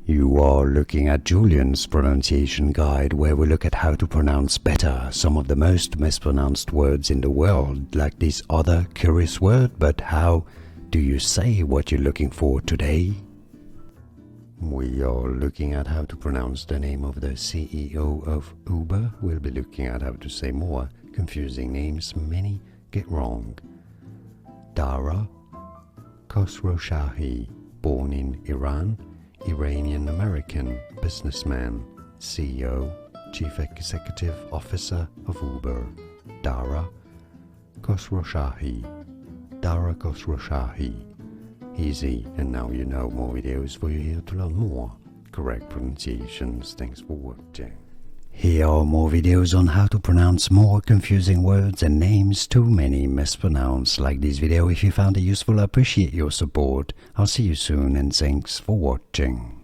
You are looking at Julian's pronunciation guide, where we look at how to pronounce better some of the most mispronounced words in the world, like this other curious word. But how do you say what you're looking for today? We are looking at how to pronounce the name of the CEO of Uber. We'll be looking at how to say more confusing names many get wrong. Dara Khosrowshahi, born in Iran, Iranian-American businessman, CEO, Chief Executive Officer of Uber. Dara Khosrowshahi. Dara Khosrowshahi. Easy, and now you know. More videos for you here to learn more correct pronunciations. Thanks for watching. Here are more videos on how to pronounce more confusing words and names too many mispronounced. Like this video if you found it useful. I appreciate your support. I'll see you soon, and thanks for watching.